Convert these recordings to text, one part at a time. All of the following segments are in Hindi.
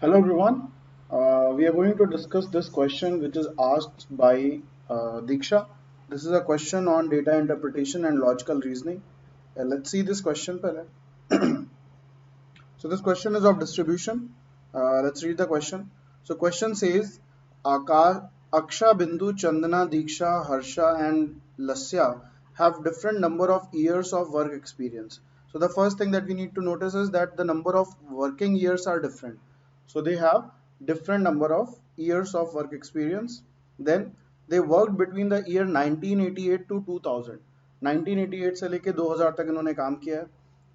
Hello everyone. We are going to discuss this question which is asked by Diksha. This is a question on data interpretation and logical reasoning. Let's see this question. Pehle. So this question is of distribution. Let's read the question. So question says, Aksha, Bindu, Chandana, Diksha, Harsha, and Lasya have different number of years of work experience. So the first thing that we need to notice is that the number of working years are different. So they have different number of years of work experience. Then they worked between the year 1988 to 2000. 1988 से लेके 2000 तक इन्होंने काम किया है.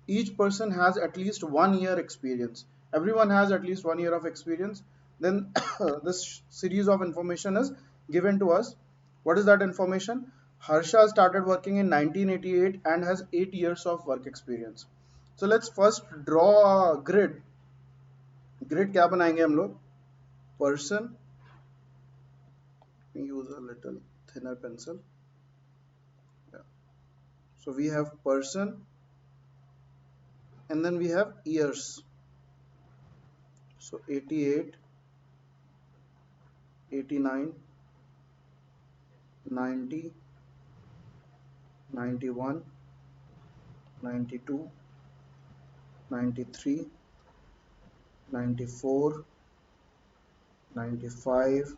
Each person has at least 1 year experience. Everyone has at least 1 year of experience. Then this series of information is given to us. What is that information? Harsha started working in 1988 and has 8 years of work experience. So let's first draw a grid. Grid क्या बनाएंगे हम लोग? Person. Use a little thinner pencil. Yeah. So we have person and then we have years. So 88, 89, 90, 91, 92, 93, 94, 95,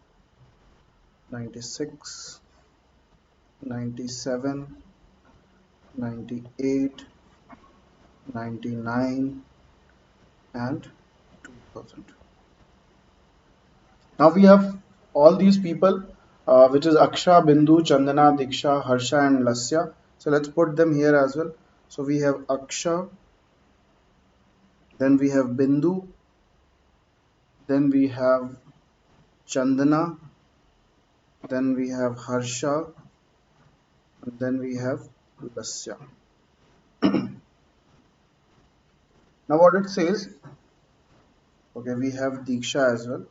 96, 97, 98, 99, and 2000. Now we have all these people, which is Aksha, Bindu, Chandana, Diksha, Harsha, and Lasya. So let's put them here as well. So we have Aksha, then we have Bindu, then we have Chandana, then we have Harsha, and then we have Lasya. Now what it says, okay, we have Diksha as well.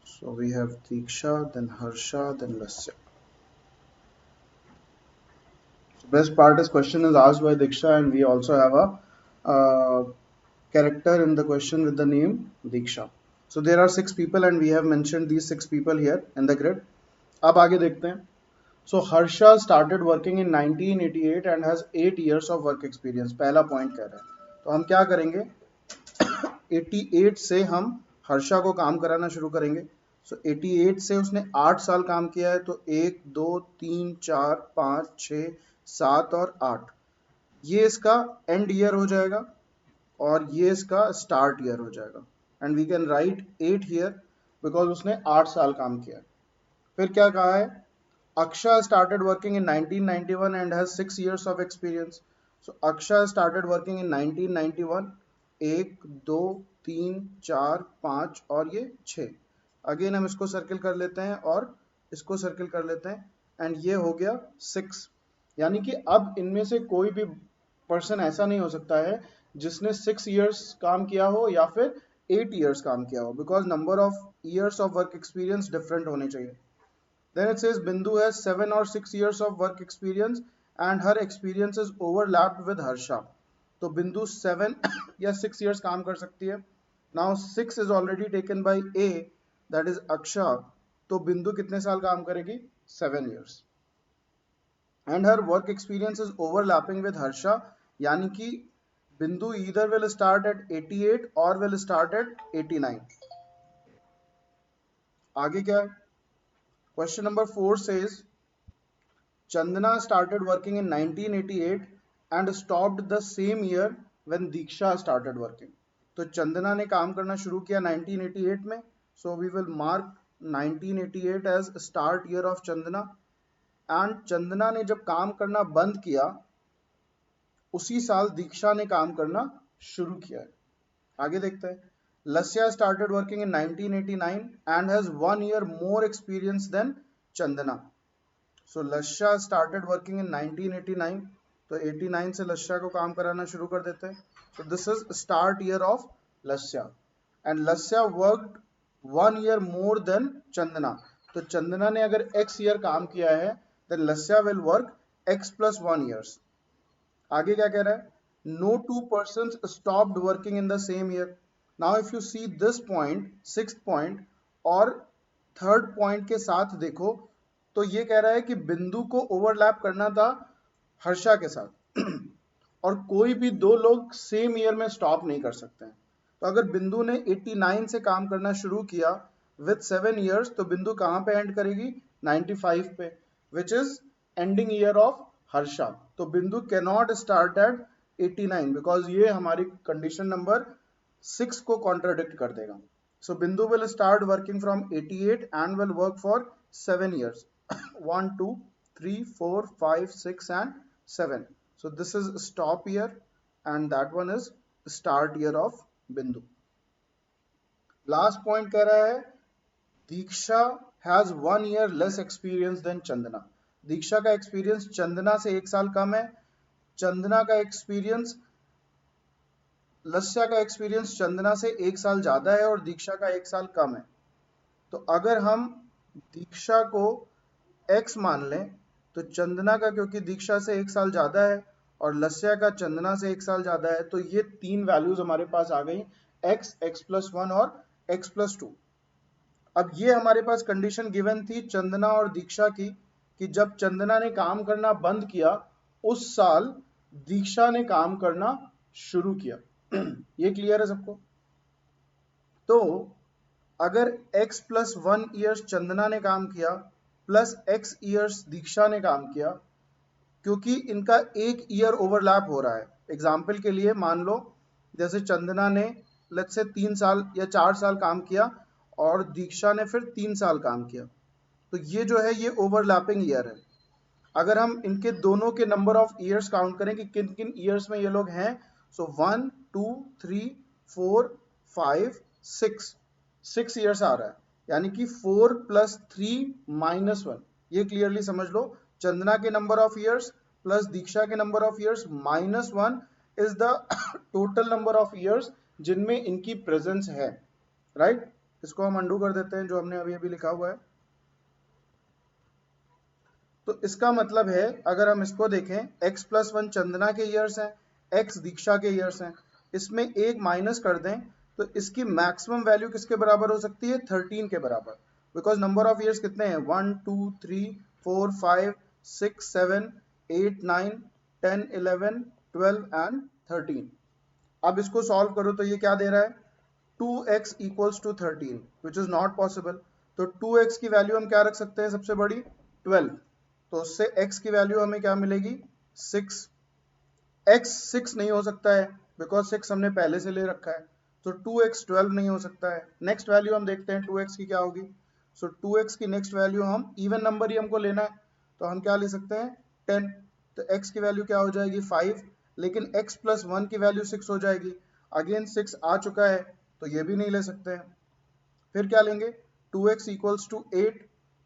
So we have Diksha, then Harsha, then Lasya. So best part is question is asked by Diksha, and we also have a character in the question with the name Diksha. So there are 6 people and we have mentioned these 6 people here in the grid. अब आगे देखते हैं. So Harsha started working in 1988 and has 8 years of work experience. पहला पॉइंट कह रहे हैं. तो हम क्या करेंगे? 88 से हम हर्षा को काम कराना शुरू करेंगे. सो 88 से उसने 8 साल काम किया है. तो 1 2 3 4 5 6 7 और 8, ये इसका एंड ईयर हो जाएगा और ये इसका स्टार्ट ईयर हो जाएगा. And we can write 8 here because उसने 8 साल काम किया है. फिर क्या कहा है? Aksha started working in 1991 and has 6 years of experience. So Aksha started working in 1991. 1 2 3 4 5 और ये 6. अगेन हम इसको सर्किल कर लेते हैं और इसको सर्किल कर लेते हैं एंड ये हो गया 6. यानी कि अब इनमें से कोई भी पर्सन ऐसा नहीं हो सकता है जिसने 6 years काम किया हो या फिर 8 years काम किया हो, because number of years of work experience different होने चाहिए. Then it says Bindu has 7 or 6 years of work experience and her experience is overlapped with Harsha. तो बिंदु 7 या 6 years काम कर सकती है. Now 6 is already taken by A, that is Aksha. तो बिंदु कितने साल काम करेगी? 7 years. And her work experience is overlapping with Harsha, यानी कि बिंदु either will start at 88 or will start at 89. आगे क्या है? Question number 4 says Chandana started working in 1988 and stopped the same year when Diksha started working. तो चंदना ने काम करना शुरू किया 1988 में. So we will mark 1988 as start year of Chandana. And Chandana ने जब काम करना बंद किया उसी साल दीक्षा ने काम करना शुरू किया है. आगे देखते हैं. Lasya started working in 1989 and has 1 year more experience than Chandana. So Lasya started working in 1989. तो 89 से लस्या को काम कराना शुरू कर देते हैं. So this is start year of Lasya. And Lasya worked 1 year more than Chandana. तो चंदना ने अगर x year काम किया है then Lasya will work x plus 1 years. आगे क्या कह रहा है? No two persons stopped working in the same year. Now if you see this point, sixth point और थर्ड पॉइंट के साथ देखो तो ये कह रहा है कि बिंदु को ओवरलैप करना था हर्षा के साथ और कोई भी दो लोग सेम ईयर में स्टॉप नहीं कर सकते हैं। तो अगर बिंदु ने 89 से काम करना शुरू किया विथ 7 ईयर्स, तो बिंदु कहाँ पे एंड करेगी? 95 पे, which is ending year of Harsha. तो बिंदु can not start at 89 because ये हमारी कंडीशन नंबर 6 को कॉन्ट्राडिक्ट कर देगा। So Bindu will start working from 88 and will work for 7 years. 1, 2, 3, 4, 5, 6 and 7. So this is stop year and that one is start year of Bindu. Last point कह रहा है दीक्षा has 1 year less experience than Chandana. दीक्षा का एक्सपीरियंस चंदना से 1 साल कम है। चंदना का एक्सपीरियंस लस्या का एक्सपीरियंस चंदना से 1 साल ज्यादा है और दीक्षा का 1 साल कम है। तो अगर हम दीक्षा को x मान लें तो चंदना का क्योंकि दीक्षा से 1 साल ज्यादा है और लस्या का चंदना से 1 साल ज्यादा है, तो ये तीन वैल्यूज हमारे पास आ गई x, x+1 और x+2। अब ये हमारे पास कंडीशन गिवन थी चंदना और दीक्षा की कि जब चंदना ने काम करना बंद किया उस साल दीक्षा ने काम करना शुरू किया। ये क्लियर है सबको? तो अगर x+1 ईयर्स चंदना ने काम किया प्लस x ईयर्स दीक्षा ने काम किया, क्योंकि इनका एक ईयर ओवरलैप हो रहा है। एग्जाम्पल के लिए मान लो जैसे चंदना ने लेट्स से 3 साल या 4 साल काम किया और दीक्षा ने फिर 3 साल काम किया, तो ये जो है ये ओवरलैपिंग ईयर है। अगर हम इनके दोनों के नंबर ऑफ ईयर्स काउंट करें कि किन किन ईयर्स में ये लोग हैं, सो 1, 2, 3, 4, 5, 6 ईयर्स आ रहा है, यानी कि 4 + 3 - 1। ये क्लियरली समझ लो, चंदना के नंबर ऑफ ईयर्स प्लस दीक्षा के number of years -1 is the total number of years जिनमें इनकी प्रेजेंस है, राइट? इसको हम अंडू कर देते हैं जो हमने अभी अभी लिखा हुआ है। तो इसका मतलब है अगर हम इसको देखें x+1 चंदना के ईयर्स हैं, x दीक्षा के ईयर्स हैं, इसमें एक माइनस कर दें तो इसकी मैक्सिमम वैल्यू किसके बराबर हो सकती है? 13 के बराबर, बिकॉज नंबर ऑफ ईयर्स कितने हैं? 1, 2, 3, 4, 5, 6, 7, 8, 9, 10, 11, 12 एंड 13। अब इसको सॉल्व करो तो ये क्या दे रहा है? 2x = 13 which is not possible. तो 2x की वैल्यू हम क्या रख सकते हैं सबसे बड़ी? 12। तो उससे x की वैल्यू हमें क्या मिलेगी? 6। x 6 नहीं हो सकता है बिकॉज 6 हमने पहले से ले रखा है, तो 2x 12 नहीं हो सकता है। नेक्स्ट वैल्यू हम देखते हैं 2x की क्या होगी। सो 2x की नेक्स्ट वैल्यू हम इवन नंबर ही हमको लेना है, तो हम क्या ले सकते हैं? 10। तो x की वैल्यू क्या हो जाएगी? 5, लेकिन x+1 की वैल्यू 6 हो जाएगी। अगेन 6 आ चुका है तो ये भी नहीं ले सकते हैं। फिर क्या लेंगे? 2x = 8,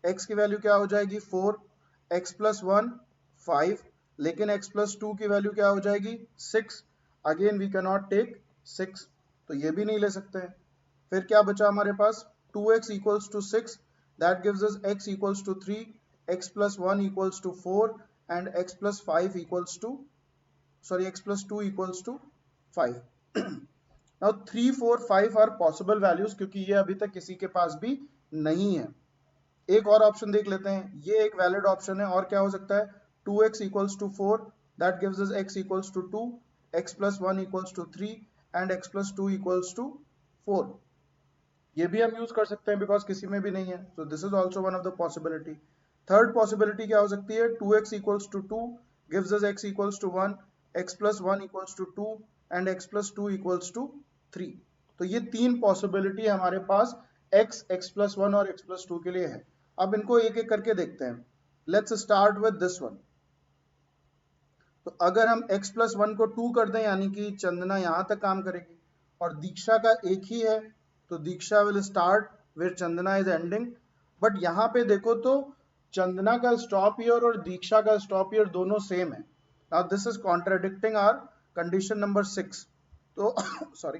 x की वैल्यू क्या हो जाएगी? 4, x+1 5, लेकिन x+2 की वैल्यू क्या हो जाएगी? 6। Again we can not take 6, तो ये भी नहीं ले सकते हैं। फिर क्या बचा हमारे पास? 2x = 6, that gives us x = 3, x+1 = 4 and x+5 x+2 = 5। Now 3, 4, 5 are possible values क्योंकि ये अभी तक किसी के पास भी नहीं है। एक और ऑप्शन देख लेते हैं, ये एक वैलिड ऑप्शन है। और क्या हो सकता है? 2x = 4, that gives us x = 2, x+1 = 3 and x+2 = 4। ये भी हम यूज कर सकते हैं बिकॉज किसी में भी नहीं है, सो this is also one of the possibility. Third possibility क्या हो सकती है? 2x = 2 gives us x = 1, x+1 = 2 and x+2 = 3। तो ये तीन पॉसिबिलिटी हमारे पास x, x+1 और x+2 के लिए है। अब इनको एक एक करके देखते हैं। Let's start with this one. तो अगर हम x+1 को 2 कर दें यानी कि चंदना यहां तक काम करेगी और दीक्षा का एक ही है, तो Diksha will start where Chandana is ending. But यहाँ पे देखो तो चंदना का स्टॉप ईयर और दीक्षा का स्टॉप ईयर दोनों सेम है। Now this is contradicting our condition number 6। तो सॉरी,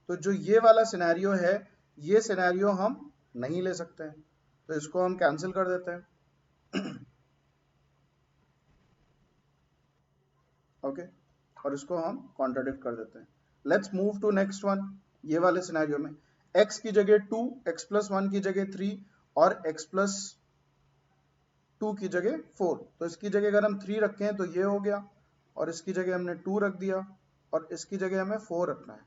तो जो ये वाला सिनेरियो है, ये सिनेरियो हम नहीं ले सकते हैं, तो इसको हम कैंसिल कर देते हैं। ओके, और इसको हम कॉन्ट्राडिक्ट कर देते हैं। Let's move to next one. ये वाले सिनेरियो में x की जगह 2, x+1 की जगह 3 और x+2 की जगह 4। तो इसकी जगह अगर हम 3 रखें तो ये हो गया, और इसकी जगह हमने 2 रख दिया, और इसकी जगह हमें 4 रखना है।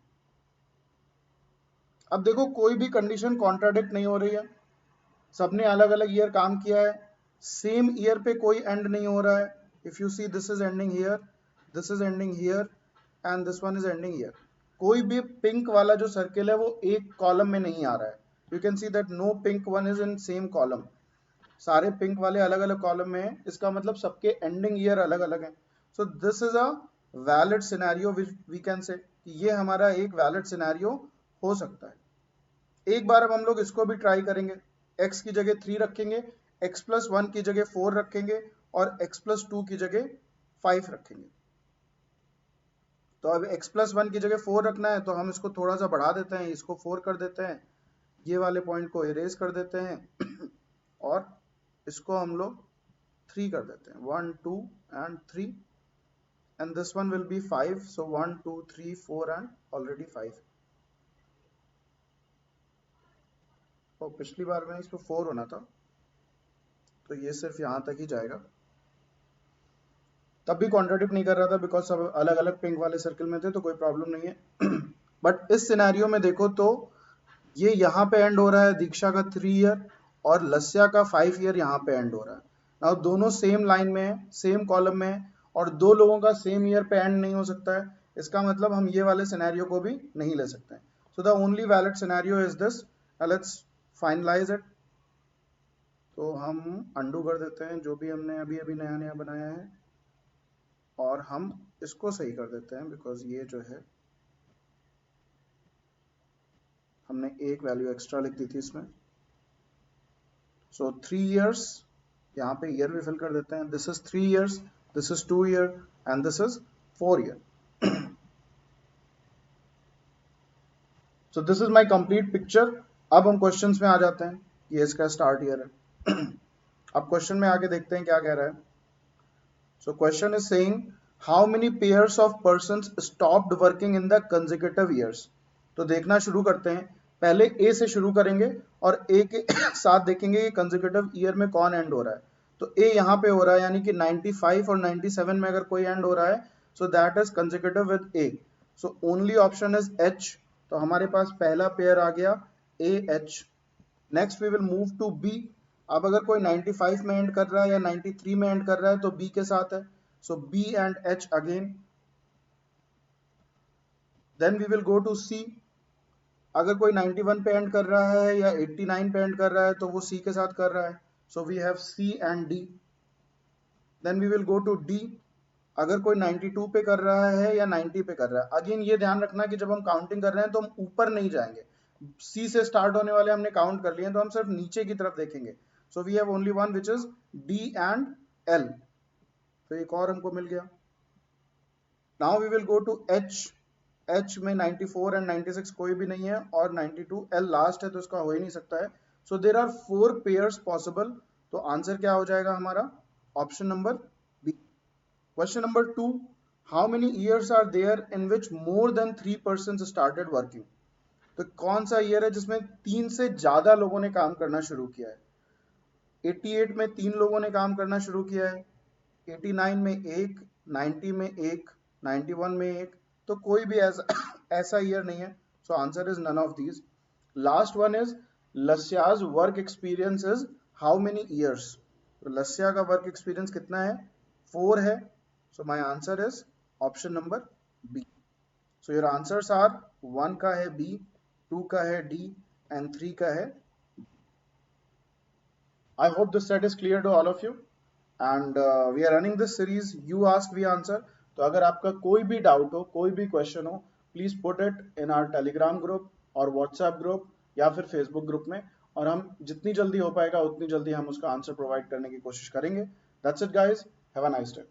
अब देखो कोई भी कंडीशन कॉन्ट्राडिक्ट नहीं हो रही है, सबने अलग अलग ईयर काम किया है, सेम ईयर पे कोई एंड नहीं हो रहा है। If you see this is ending here, this is ending here and this one is ending here. कोई भी पिंक वाला जो सर्किल है वो एक कॉलम में नहीं आ रहा है। You can see that no pink one is in same column, सारे पिंक वाले अलग अलग कॉलम में हैं, इसका मतलब सबके एंडिंग ईयर अलग अलग हैं। So this is a valid scenario which we can say, ये हमारा एक वैलिड सिनेरियो हो सकता है। एक बार अब हम लोग इसको भी ट्राई करेंगे, x की जगह 3 रखेंगे, x+1 की जगह 4 रखेंगे और x+2 की जगह 5 रखेंगे। तो अब x+1 की जगह 4 रखना है तो हम इसको थोड़ा सा बढ़ा देते हैं, इसको 4 कर देते हैं, ये वाले पॉइंट को इरेज कर देते हैं और इसको हम लोग 3 कर देते हैं, 1 2 and 3, and this one will be 5, so 1 2 3 4 and already 5। और पिछली बार में इसको 4 होना था, तो ये सिर्फ यहाँ तक ही जाएगा। तब भी कॉन्ट्राडिक्ट नहीं कर रहा था बिकॉज सब अलग अलग पिंक वाले सर्किल में थे, तो कोई प्रॉब्लम नहीं है। बट इस सिनेरियो में देखो तो ये यहाँ पे एंड हो रहा है दीक्षा का 3 ईयर, और लस्या का 5 ईयर यहाँ पे एंड हो रहा है। नाउ दोनों सेम लाइन में है, सेम कॉलम में है, और दो लोगों का सेम ईयर पे एंड नहीं हो सकता है। इसका मतलब हम ये वाले सिनेरियो को भी नहीं ले सकते हैं। So the only valid scenario is this. Let's finalize it. तो हम अंडू कर देते हैं जो भी हमने अभी अभी नया नया बनाया है, और हम इसको सही कर देते हैं बिकॉज ये जो है हमने एक वैल्यू एक्स्ट्रा लिख दी थी इसमें। सो 3 ईयर्स, यहाँ पे ईयर भी फिल कर देते हैं, this is 3 years, this is 2 year and this is 4 year. So this is my complete picture. अब हम क्वेश्चंस में आ जाते हैं, ये इसका स्टार्ट ईयर है। अब क्वेश्चन में आके देखते हैं क्या कह रहा है। So question is saying how many pairs of persons stopped working in the consecutive years. तो देखना शुरू करते हैं, पहले ए से शुरू करेंगे और ए के साथ देखेंगे कि कंसेक्यूटिव ईयर में कौन एंड हो रहा है। तो ए यहाँ पे हो रहा है, यानी कि 95 और 97 में अगर कोई एंड हो रहा है, so that is consecutive with A. So only option is H. तो हमारे पास पहला पेयर आ गया A H. Next we will move to B. अब अगर कोई 95 में एंड कर रहा है या 93 में एंड कर रहा है तो बी के साथ है, so B and H again. Then we will go to C. अगर कोई 91 पे एंड कर रहा है या 89 पे एंड कर रहा है तो वो सी के साथ कर रहा है, so we have C and D. Then we will go to D. अगर कोई 92 पे कर रहा है या 90 पे कर रहा है, अगेन ये ध्यान रखना कि जब हम काउंटिंग कर रहे हैं तो हम ऊपर नहीं जाएंगे, सी से स्टार्ट होने वाले हमने काउंट कर लिए तो हम सिर्फ नीचे की तरफ देखेंगे। So we have only one which is D and L. तो एक और हमको मिल गया। Now we will go to H. H में 94 एंड 96 कोई भी नहीं है, और 92 एल लास्ट है तो इसका हो ही नहीं सकता है। So there are 4 pairs possible. तो आंसर क्या हो जाएगा हमारा, option number B. Question number 2, how many years are there in which more than 3 person started working. तो कौन सा ईयर है जिसमें 3 से ज्यादा लोगों ने काम करना शुरू किया है। 88 में 3 लोगों ने काम करना शुरू किया है, 89 में एक, 90 में एक, 91 में एक, तो कोई भी ऐसा ईयर नहीं है। So answer is none of these. Last one is Lasya's work experience is how many years. तो लस्या का वर्क एक्सपीरियंस कितना है, 4 है। So my answer is option number B. So your answers are 1 का है बी, 2 का है डी एंड 3 का है। I hope this set is clear to all of you, and we are running this series you ask we answer। तो अगर आपका कोई भी डाउट हो, कोई भी क्वेश्चन हो, please put it in our Telegram group और व्हाट्सएप ग्रुप या फिर फेसबुक ग्रुप में, और हम जितनी जल्दी हो पाएगा उतनी जल्दी हम उसका आंसर प्रोवाइड करने की कोशिश करेंगे। That's it guys, have a nice day.